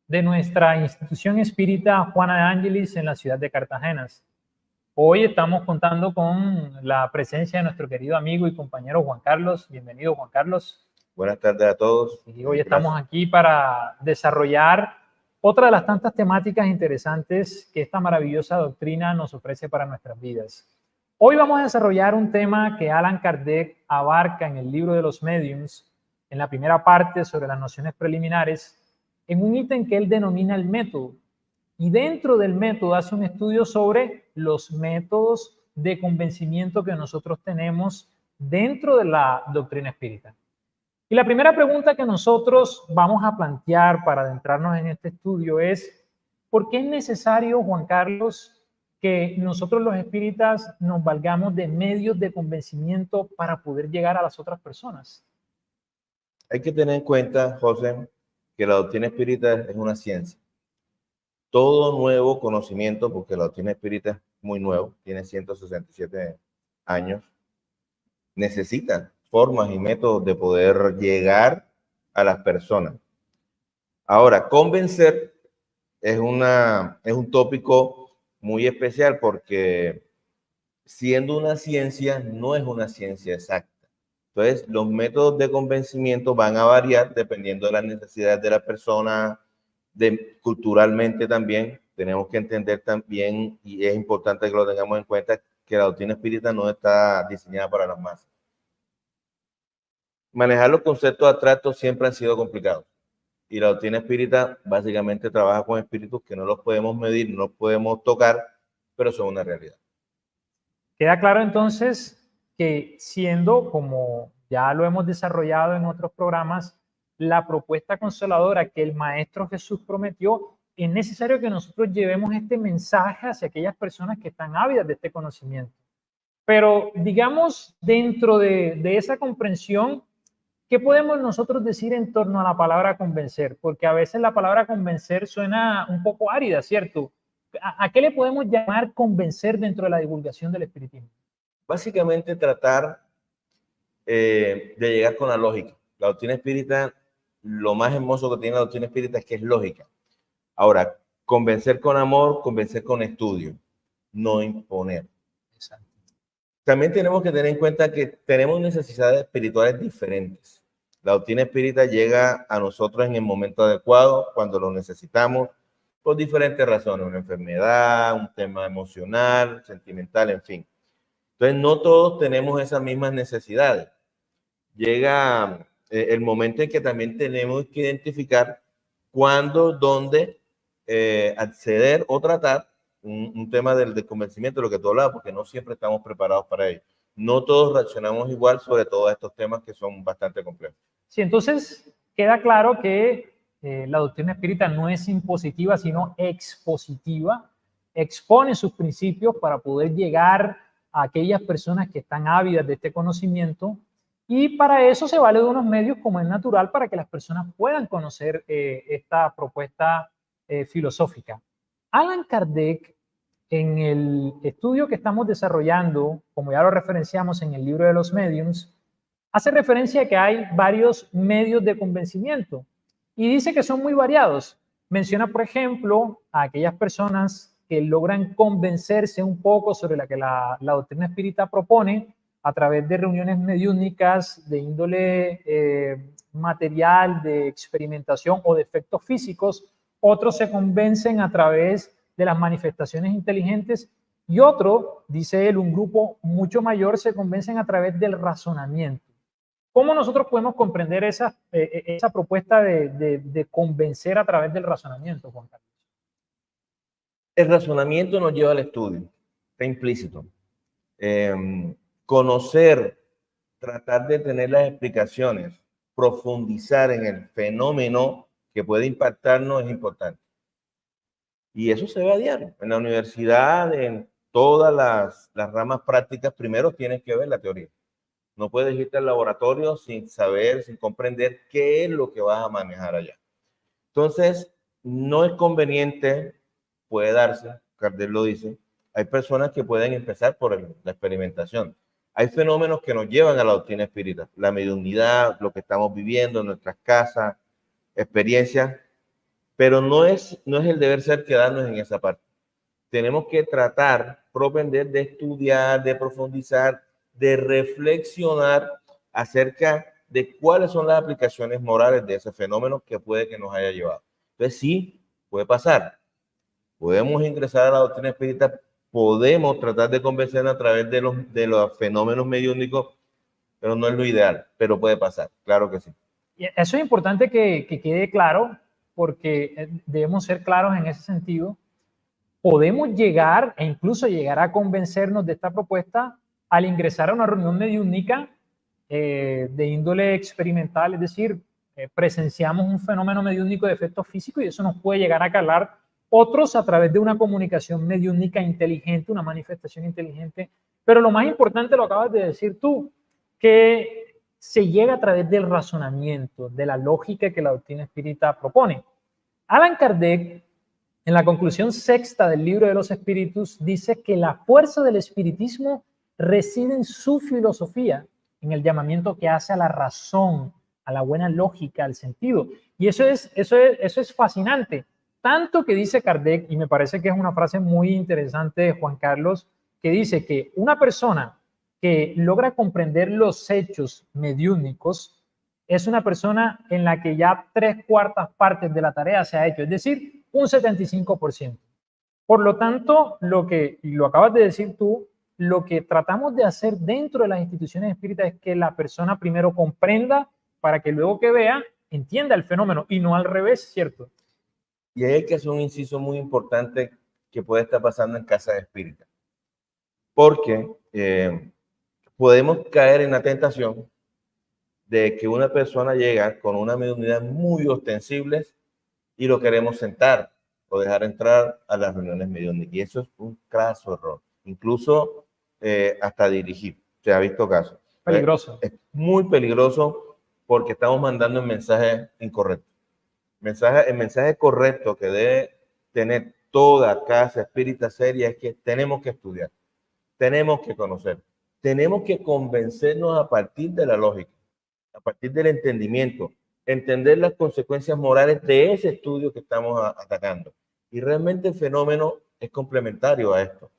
De nuestra institución espírita Juana de Ángelis en la ciudad de Cartagena. Hoy estamos contando con la presencia de nuestro querido amigo y compañero Juan Carlos. Bienvenido, Juan Carlos. Buenas tardes a todos. Y hoy estamos aquí para desarrollar otra de las tantas temáticas interesantes que esta maravillosa doctrina nos ofrece para nuestras vidas. Hoy vamos a desarrollar un tema que Allan Kardec abarca en el libro de los Mediums, en la primera parte sobre las nociones preliminares, en un ítem que él denomina el método. Y dentro del método hace un estudio sobre los métodos de convencimiento que nosotros tenemos dentro de la doctrina espírita. Y la primera pregunta que nosotros vamos a plantear para adentrarnos en este estudio es, ¿por qué es necesario, Juan Carlos, que nosotros los espíritas nos valgamos de medios de convencimiento para poder llegar a las otras personas? Hay que tener en cuenta, José, que la doctrina espírita es una ciencia. Todo nuevo conocimiento, porque la doctrina espírita es muy nuevo, tiene 167 años, necesita formas y métodos de poder llegar a las personas. Ahora, convencer es un tópico muy especial porque siendo una ciencia, no es una ciencia exacta. Entonces, los métodos de convencimiento van a variar dependiendo de las necesidades de la persona, culturalmente también. Tenemos que entender también, y es importante que lo tengamos en cuenta, que la doctrina espírita no está diseñada para las masas. Manejar los conceptos abstractos siempre han sido complicados. Y la doctrina espírita básicamente trabaja con espíritus que no los podemos medir, no los podemos tocar, pero son una realidad. Queda claro entonces que siendo, como ya lo hemos desarrollado en otros programas, la propuesta consoladora que el Maestro Jesús prometió, es necesario que nosotros llevemos este mensaje hacia aquellas personas que están ávidas de este conocimiento. Pero digamos, dentro de esa comprensión, ¿qué podemos nosotros decir en torno a la palabra convencer? Porque a veces la palabra convencer suena un poco árida, ¿cierto? ¿A qué le podemos llamar convencer dentro de la divulgación del espiritismo? Básicamente tratar de llegar con la lógica. La doctrina espírita, lo más hermoso que tiene la doctrina espírita es que es lógica. Ahora, convencer con amor, convencer con estudio, no imponer. Exacto. También tenemos que tener en cuenta que tenemos necesidades espirituales diferentes. La doctrina espírita llega a nosotros en el momento adecuado, cuando lo necesitamos, por diferentes razones, una enfermedad, un tema emocional, sentimental, en fin. Entonces, no todos tenemos esas mismas necesidades. Llega el momento en que también tenemos que identificar cuándo, dónde acceder o tratar un tema del convencimiento, de lo que tú hablabas, porque no siempre estamos preparados para ello. No todos reaccionamos igual sobre todos estos temas que son bastante complejos. Sí, entonces queda claro que la doctrina espírita no es impositiva, sino expositiva. Expone sus principios para poder llegar a aquellas personas que están ávidas de este conocimiento, y para eso se vale de unos medios como es natural para que las personas puedan conocer esta propuesta filosófica. Allan Kardec, en el estudio que estamos desarrollando, como ya lo referenciamos en el libro de los Mediums, hace referencia a que hay varios medios de convencimiento y dice que son muy variados. Menciona, por ejemplo, a aquellas personas que logran convencerse un poco sobre la que la doctrina espírita propone a través de reuniones mediúnicas de índole material, de experimentación o de efectos físicos. Otros se convencen a través de las manifestaciones inteligentes y otro, dice él, un grupo mucho mayor se convencen a través del razonamiento. ¿Cómo nosotros podemos comprender esa propuesta de convencer a través del razonamiento, Juan Carlos? El razonamiento nos lleva al estudio, está implícito. Conocer, tratar de tener las explicaciones, profundizar en el fenómeno que puede impactarnos es importante. Y eso se ve a diario. En la universidad, en todas las ramas prácticas, primero tienes que ver la teoría. No puedes irte al laboratorio sin saber, sin comprender qué es lo que vas a manejar allá. Entonces, no es conveniente, puede darse, Kardec lo dice, Hay personas que pueden empezar por la experimentación. Hay fenómenos que nos llevan a la doctrina espírita, la mediunidad, lo que estamos viviendo en nuestras casas, experiencias, pero no es el deber ser quedarnos en esa parte. Tenemos que tratar, propender de estudiar, de profundizar, de reflexionar acerca de cuáles son las aplicaciones morales de ese fenómeno que puede que nos haya llevado. Entonces sí, puede pasar. Podemos ingresar a la doctrina espírita, podemos tratar de convencer a través de los fenómenos mediúnicos, pero no es lo ideal, pero puede pasar, claro que sí. Y eso es importante que quede claro, porque debemos ser claros en ese sentido. Podemos llegar e incluso llegar a convencernos de esta propuesta al ingresar a una reunión mediúnica de índole experimental, es decir, presenciamos un fenómeno mediúnico de efecto físico y eso nos puede llegar a calar. Otros a través de una comunicación mediúnica inteligente, una manifestación inteligente. Pero lo más importante lo acabas de decir tú, que se llega a través del razonamiento, de la lógica que la doctrina espírita propone. Allan Kardec, en la conclusión sexta del Libro de los Espíritus, dice que la fuerza del espiritismo reside en su filosofía, en el llamamiento que hace a la razón, a la buena lógica, al sentido. Y eso es fascinante. Tanto que dice Kardec, y me parece que es una frase muy interesante de Juan Carlos, que dice que una persona que logra comprender los hechos mediúnicos es una persona en la que ya 3/4 partes de la tarea se ha hecho, es decir, un 75%. Por lo tanto, y lo acabas de decir tú, lo que tratamos de hacer dentro de las instituciones espíritas es que la persona primero comprenda para que luego que vea, entienda el fenómeno y no al revés, ¿cierto? Y hay que hacer un inciso muy importante que puede estar pasando en casa espírita. Porque podemos caer en la tentación de que una persona llega con una mediunidad muy ostensible y lo queremos sentar o dejar entrar a las reuniones mediúnicas. Y eso es un craso error. Incluso hasta dirigir. Se ha visto casos. Peligroso. Es muy peligroso porque estamos mandando un mensaje incorrecto. El mensaje correcto que debe tener toda casa espírita seria es que tenemos que estudiar, tenemos que conocer, tenemos que convencernos a partir de la lógica, a partir del entendimiento, entender las consecuencias morales de ese estudio que estamos atacando. Y realmente el fenómeno es complementario a esto.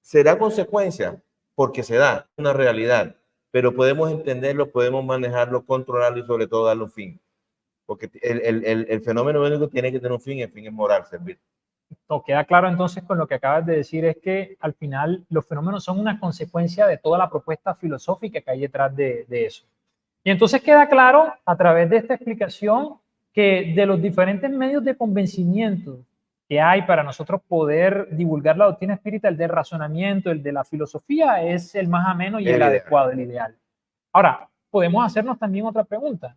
¿Será consecuencia? Porque se da una realidad, pero podemos entenderlo, podemos manejarlo, controlarlo y sobre todo darle un fin. Porque el fenómeno médico tiene que tener un fin, y el fin es moral, servir. Lo queda claro entonces con lo que acabas de decir es que al final los fenómenos son una consecuencia de toda la propuesta filosófica que hay detrás de eso. Y entonces queda claro a través de esta explicación que de los diferentes medios de convencimiento que hay para nosotros poder divulgar la doctrina espírita, el del razonamiento, el de la filosofía, es el más ameno y el adecuado, el ideal. Ahora, podemos hacernos también otra pregunta.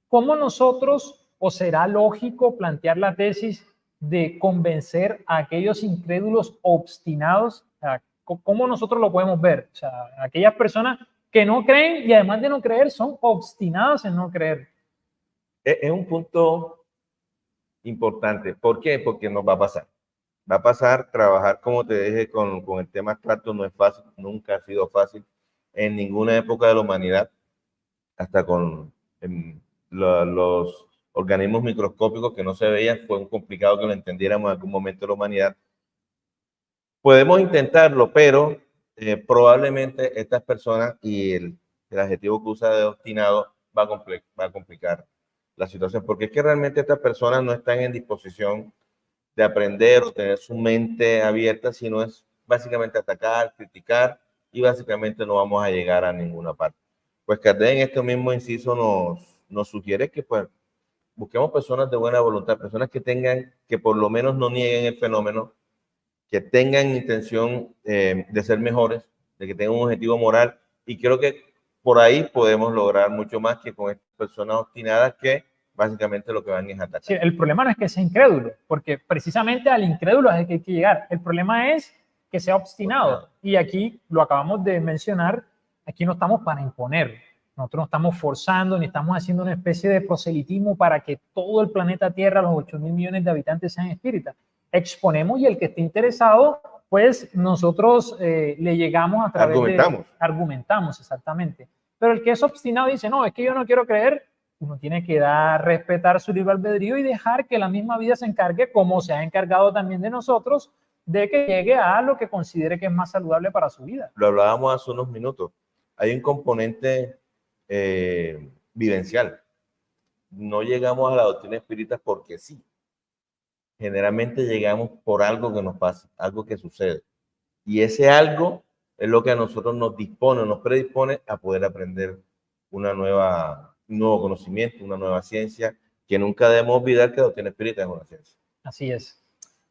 ¿Cómo nosotros, o será lógico plantear la tesis de convencer a aquellos incrédulos obstinados? O sea, ¿cómo nosotros lo podemos ver? O sea, aquellas personas que no creen y además de no creer son obstinadas en no creer. Es un punto importante. ¿Por qué? Porque nos va a pasar. Va a pasar trabajar, como te dije, con el tema abstracto no es fácil, nunca ha sido fácil en ninguna época de la humanidad, hasta con los organismos microscópicos que no se veían, fue complicado que lo entendiéramos en algún momento de la humanidad. Podemos intentarlo, pero probablemente estas personas y el adjetivo que usa de obstinado va a complicar la situación, porque es que realmente estas personas no están en disposición de aprender o tener su mente abierta, sino es básicamente atacar, criticar y básicamente no vamos a llegar a ninguna parte. Pues Kardec en este mismo inciso nos sugiere que pues busquemos personas de buena voluntad, personas que por lo menos no nieguen el fenómeno, que tengan intención de ser mejores, de que tengan un objetivo moral, y creo que por ahí podemos lograr mucho más que con estas personas obstinadas que básicamente lo que van es atacar. Sí, el problema no es que sea incrédulo, porque precisamente al incrédulo es el que hay que llegar. El problema es que sea obstinado. Y aquí lo acabamos de mencionar, aquí no estamos para imponer. Nosotros no estamos forzando ni estamos haciendo una especie de proselitismo para que todo el planeta Tierra, los 8.000 millones de habitantes, sean espíritas. exponemos y el que esté interesado, pues nosotros le llegamos a través argumentamos exactamente. Pero el que es obstinado dice, no, es que yo no quiero creer, uno tiene que respetar su libre albedrío y dejar que la misma vida se encargue, como se ha encargado también de nosotros, de que llegue a lo que considere que es más saludable para su vida. Lo hablábamos hace unos minutos. Hay un componente vivencial. No llegamos a la doctrina espírita porque sí. Generalmente llegamos por algo que nos pasa, algo que sucede. Y ese algo es lo que a nosotros nos dispone, nos predispone a poder aprender un nuevo conocimiento, una nueva ciencia, que nunca debemos olvidar que la doctrina espírita es una ciencia. Así es.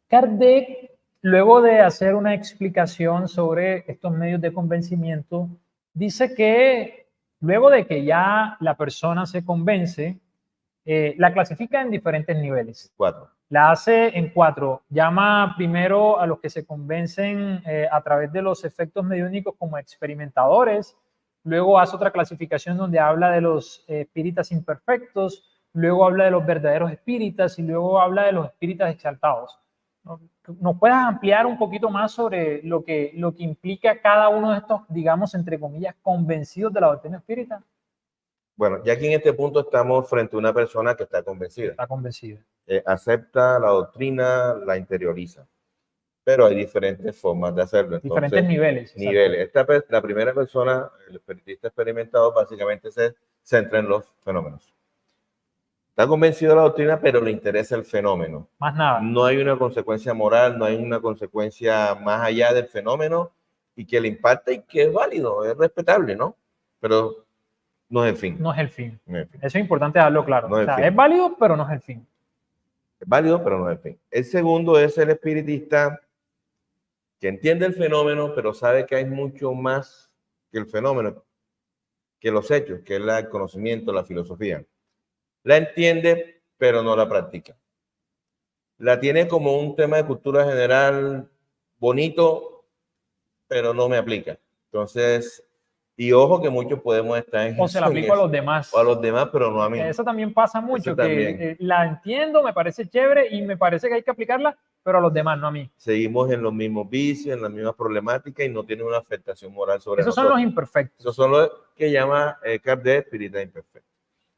Kardec, luego de hacer una explicación sobre estos medios de convencimiento, dice que luego de que ya la persona se convence, la clasifica en diferentes niveles. 4. La hace en 4. Llama primero a los que se convencen a través de los efectos mediúnicos como experimentadores. Luego hace otra clasificación donde habla de los espíritas imperfectos. Luego habla de los verdaderos espíritas y luego habla de los espíritas exaltados. ¿Nos puedes ampliar un poquito más sobre lo que implica cada uno de estos, digamos, entre comillas, convencidos de la doctrina espírita? Bueno, ya aquí en este punto estamos frente a una persona que está convencida. Está convencida. Acepta la doctrina, la interioriza. Pero hay diferentes formas de hacerlo. Entonces, diferentes niveles. Niveles. La primera persona, el espiritista experimentado, básicamente se centra en los fenómenos. Está convencido de la doctrina, pero le interesa el fenómeno. Más nada. No hay una consecuencia moral, no hay una consecuencia más allá del fenómeno y que le impacta y que es válido, es respetable, ¿no? Pero no es el fin. No es el fin. No es el fin. Eso es importante darlo claro. No es, o sea, es válido, pero no es el fin. Es válido, pero no es el fin. El segundo es el espiritista que entiende el fenómeno, pero sabe que hay mucho más que el fenómeno, que los hechos, que es el conocimiento, la filosofía. La entiende, pero no la practica. La tiene como un tema de cultura general bonito, pero no me aplica. Entonces, y ojo que muchos podemos estar en o se la aplico a los demás. O a los demás, pero no a mí. Eso también pasa mucho, que la entiendo, me parece chévere y me parece que hay que aplicarla, pero a los demás, no a mí. Seguimos en los mismos vicios, en las mismas problemáticas y no tiene una afectación moral sobre Esos nosotros. son los imperfectos. Esos son los que llama Kardec espíritas imperfectos.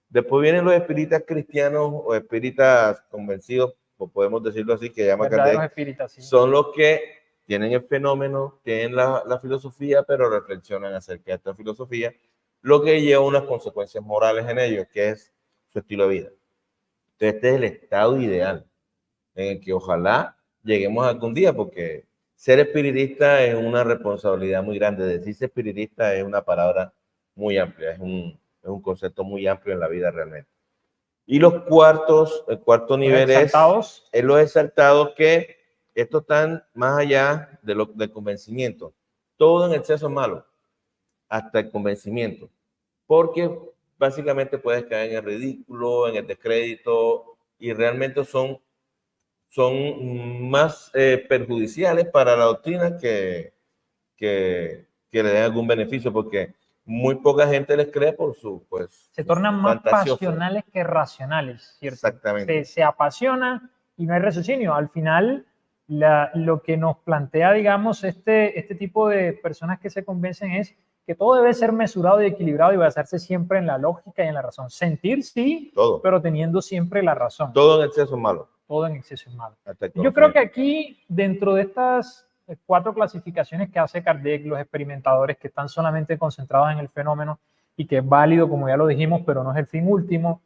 Después vienen los espíritas cristianos o espíritas convencidos, o podemos decirlo así, que llama Kardec. Espíritas, sí. Son los que tienen el fenómeno, tienen la filosofía, pero reflexionan acerca de esta filosofía, lo que lleva unas consecuencias morales en ellos, que es su estilo de vida. Entonces, este es el estado ideal en el que ojalá lleguemos algún día, porque ser espiritista es una responsabilidad muy grande. Decirse espiritista es una palabra muy amplia, es un concepto muy amplio en la vida realmente. Y el cuarto nivel es los exaltados, que estos están más allá del convencimiento. Todo en exceso es malo, hasta el convencimiento, porque básicamente puedes caer en el ridículo, en el descrédito, y realmente son más perjudiciales para la doctrina que le den algún beneficio, porque muy poca gente les cree por se tornan más pasionales que racionales, ¿cierto? Exactamente. Se apasiona y no hay raciocinio. Al final, lo que nos plantea, digamos, este tipo de personas que se convencen es que todo debe ser mesurado y equilibrado y basarse siempre en la lógica y en la razón. Sentir sí, todo, pero teniendo siempre la razón. Todo en exceso es malo. Todo en exceso es malo. Yo creo que aquí, dentro de estas 4 clasificaciones que hace Kardec, los experimentadores que están solamente concentrados en el fenómeno y que es válido, como ya lo dijimos, pero no es el fin último,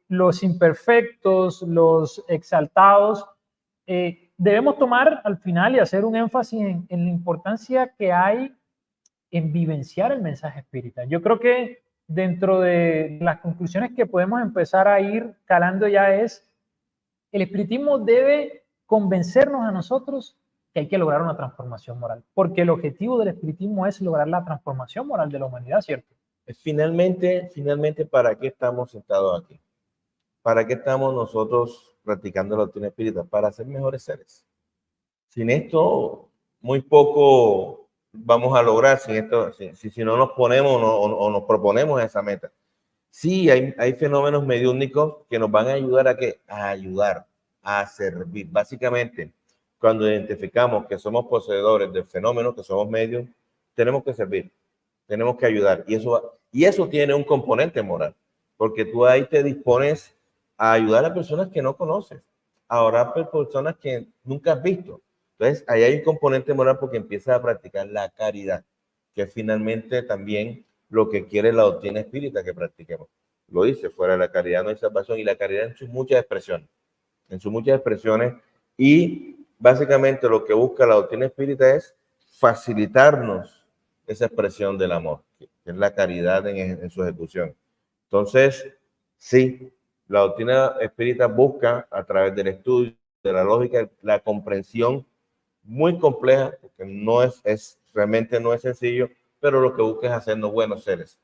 los imperfectos, los exaltados, debemos tomar al final y hacer un énfasis en la importancia que hay en vivenciar el mensaje espírita. Yo creo que dentro de las conclusiones que podemos empezar a ir calando ya es, el espiritismo debe convencernos a nosotros que hay que lograr una transformación moral, porque el objetivo del espiritismo es lograr la transformación moral de la humanidad, ¿cierto? Finalmente, ¿para qué estamos sentados aquí? ¿Para qué estamos nosotros practicando la doctrina espírita? Para ser mejores seres. Sin esto, muy poco vamos a lograr, si no nos ponemos o nos proponemos esa meta. Sí, hay fenómenos mediúnicos que nos van a ayudar a ayudar, a servir. Básicamente, cuando identificamos que somos poseedores del fenómeno, que somos medios, tenemos que servir, tenemos que ayudar. Y eso tiene un componente moral, porque tú ahí te dispones a ayudar a personas que no conoces, a orar por personas que nunca has visto. Entonces, ahí hay un componente moral porque empiezas a practicar la caridad, que es finalmente también lo que quiere la doctrina espírita que practiquemos. Lo dice, fuera de la caridad no hay salvación, y la caridad en sus muchas expresiones, y básicamente lo que busca la doctrina espírita es facilitarnos esa expresión del amor, que es la caridad en su ejecución. Entonces, sí, la doctrina espírita busca a través del estudio, de la lógica, la comprensión muy compleja, porque realmente no es sencillo, pero lo que busca es hacernos buenos seres,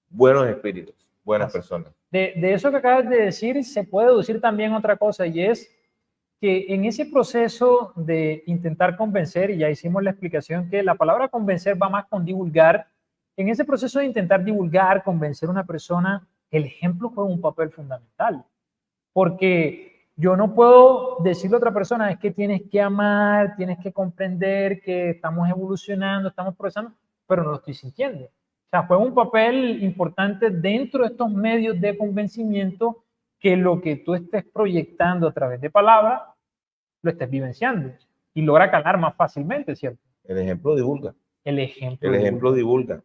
buenos espíritus, buenas personas. De eso que acabas de decir, se puede deducir también otra cosa, y es que en ese proceso de intentar convencer, y ya hicimos la explicación que la palabra convencer va más con divulgar, en ese proceso de intentar divulgar, convencer a una persona, el ejemplo juega un papel fundamental, porque yo no puedo decirle a otra persona, es que tienes que amar, tienes que comprender que estamos evolucionando, estamos progresando, pero no lo estoy sintiendo. O sea, juega un papel importante dentro de estos medios de convencimiento, que lo que tú estés proyectando a través de palabras, lo estés vivenciando y logra calar más fácilmente, ¿cierto? El ejemplo divulga. El ejemplo divulga.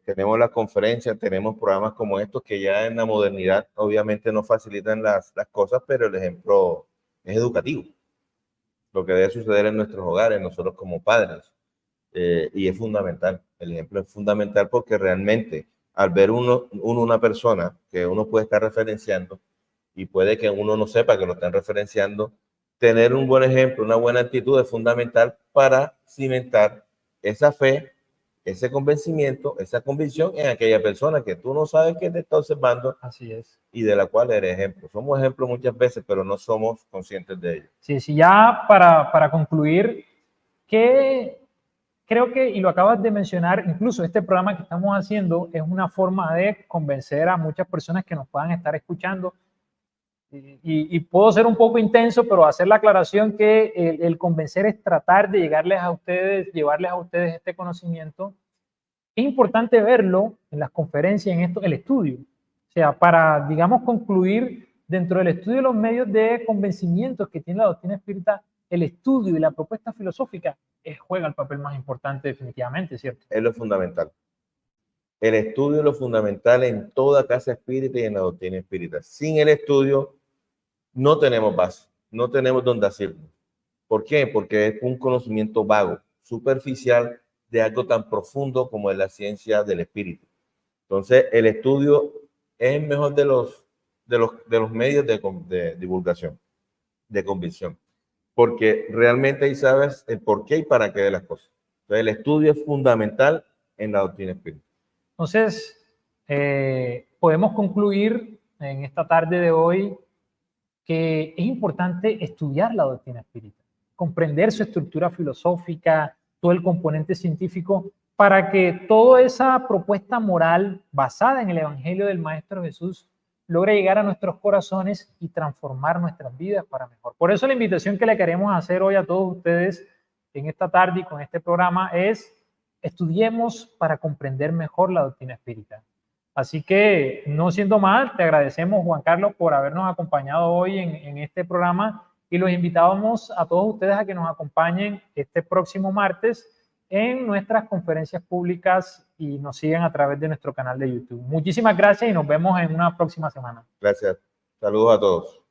Tenemos las conferencias, tenemos programas como estos que ya en la modernidad obviamente no facilitan las cosas, pero el ejemplo es educativo. Lo que debe suceder en nuestros hogares, nosotros como padres, y es fundamental. El ejemplo es fundamental porque realmente al ver una persona que uno puede estar referenciando, y puede que uno no sepa que lo están referenciando, tener un buen ejemplo, una buena actitud es fundamental para cimentar esa fe, ese convencimiento, esa convicción en aquella persona que tú no sabes que te está observando. Así es. Y de la cual eres ejemplo. Somos ejemplos muchas veces, pero no somos conscientes de ello. Sí, sí, ya para concluir, que creo que, y lo acabas de mencionar, incluso este programa que estamos haciendo es una forma de convencer a muchas personas que nos puedan estar escuchando. Y puedo ser un poco intenso, pero hacer la aclaración que el convencer es tratar de llevarles a ustedes este conocimiento. Es importante verlo en las conferencias, el estudio. O sea, para, digamos, concluir dentro del estudio de los medios de convencimientos que tiene la doctrina espírita, el estudio y la propuesta filosófica juega el papel más importante definitivamente, ¿cierto? Es lo fundamental. El estudio es lo fundamental en toda casa espírita y en la doctrina espírita. Sin el estudio no tenemos base, no tenemos dónde hacerlo. ¿Por qué? Porque es un conocimiento vago, superficial, de algo tan profundo como es la ciencia del espíritu. Entonces, el estudio es el mejor de los medios de divulgación, de convicción, porque realmente ahí sabes el por qué y para qué de las cosas. Entonces, el estudio es fundamental en la doctrina espírita. Entonces, podemos concluir en esta tarde de hoy que es importante estudiar la doctrina espírita, comprender su estructura filosófica, todo el componente científico, para que toda esa propuesta moral basada en el Evangelio del Maestro Jesús logre llegar a nuestros corazones y transformar nuestras vidas para mejor. Por eso la invitación que le queremos hacer hoy a todos ustedes en esta tarde y con este programa es: estudiemos para comprender mejor la doctrina espírita. Así que, no siendo más, te agradecemos, Juan Carlos, por habernos acompañado hoy en este programa, y los invitamos a todos ustedes a que nos acompañen este próximo martes en nuestras conferencias públicas y nos sigan a través de nuestro canal de YouTube. Muchísimas gracias y nos vemos en una próxima semana. Gracias. Saludos a todos.